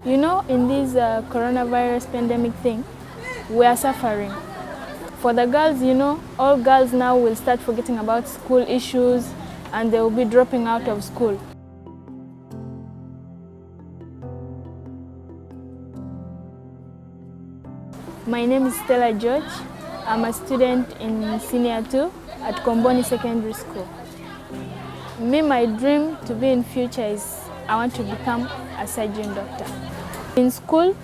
You know, in this coronavirus pandemic thing, we are suffering. For the girls, you know, all girls now will start forgetting about school issues and they will be dropping out of school. My name is Stella George. I'm a student in Senior 2 at Komboni Secondary School. Me, my dream to be in future is I want to become a surgeon doctor. In school,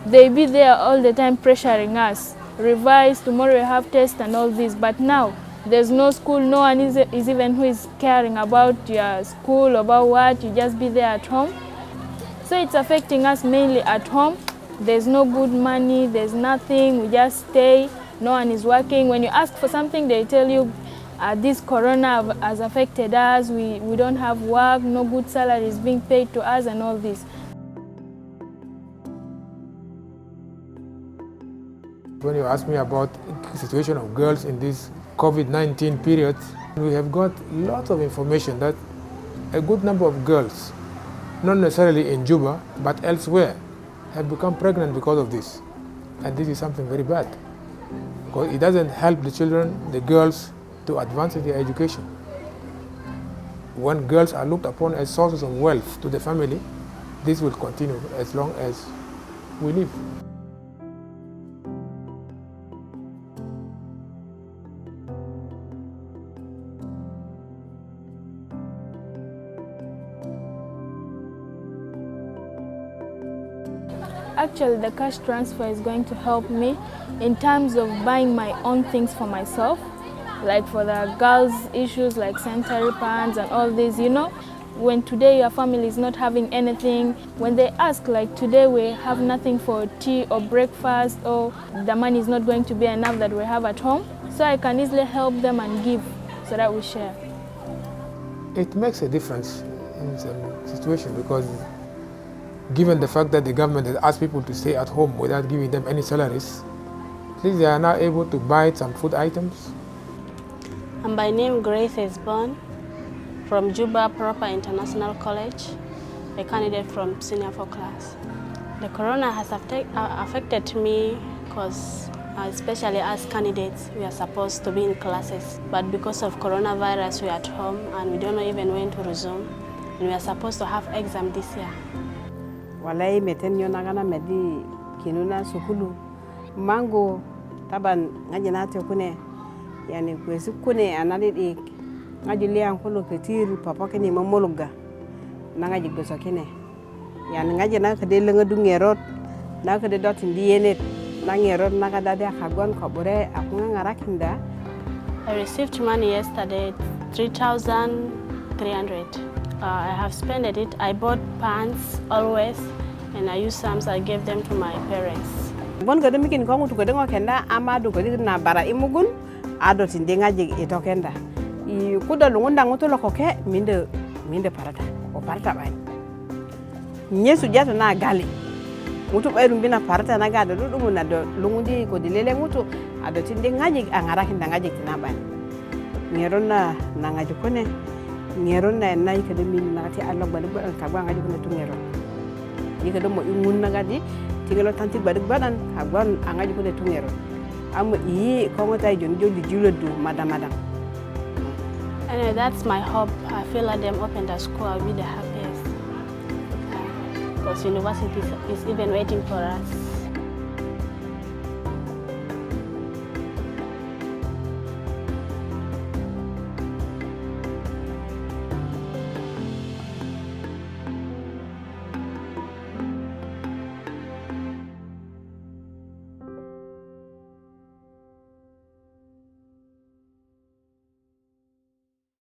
they be there all the time pressuring us. Revise, tomorrow you have tests and all this. But now, there's no school, no one is even who is caring about your school, about what, you just be there at home. So it's affecting us mainly at home. There's no good money, there's nothing, we just stay, no one is working. When you ask for something, they tell you, this corona has affected us, we don't have work, no good salary is being paid to us and all this. When you ask me about the situation of girls in this COVID-19 period, we have got lots of information that a good number of girls, not necessarily in Juba, but elsewhere, have become pregnant because of this. And this is something very bad, because it doesn't help the children, the girls, to advance in their education. When girls are looked upon as sources of wealth to the family, this will continue as long as we live. Actually, the cash transfer is going to help me in terms of buying my own things for myself, like for the girls' issues like sanitary pads and all this. You know, when today your family is not having anything, when they ask like today we have nothing for tea or breakfast, or the money is not going to be enough that we have at home, so I can easily help them and give so that we share. It makes a difference in some situation, because given the fact that the government has asked people to stay at home without giving them any salaries, at least they are now able to buy some food items. And by name Grace is born from Juba Proper International College, a candidate from Senior 4 class. The corona has affected me because especially as candidates, we are supposed to be in classes. But because of coronavirus, we are at home and we don't know even when to resume. And we are supposed to have exam this year. Walai metenyo nagana medi kinuna sukulu mango taban ngaji nate kune yani kwesi kune analidi ngaji lian kulo ketir papa kene mamoluga nangaji goso kene yani ngaji na kade lenga du ngerot na kade dot ndiyenet na ngerot na kada de khagon kobore akunga ngarakinda. I received money yesterday, 3,300. I have spent it. I bought pants always, and I used some. I gave them to my parents. Bon gade mikin kongu to gade ngokenda amadu gade na bara imugun ado tindenga je itokenda. I kuda lungunda ngoto lokoke minde parata o parata bani. Nyesu jato na gali. Mutu bayrum bina parata na gado dudu na do lungundi ko dilele mutu ado tindenga je angara kinda je tinabani. Ngerona na ngaji kone ngero na na ikade min na ti Allah balik badan ka gwan ngaji ko to ngero ikade mo imun na gadi tigelo tanti balik badan ka gwan ngaji ko to ngero am yi ko ngota jon jodi julodu madam. Anyway, that's my hope. I feel like them open the school, I'll be the happiest because university is even waiting for us.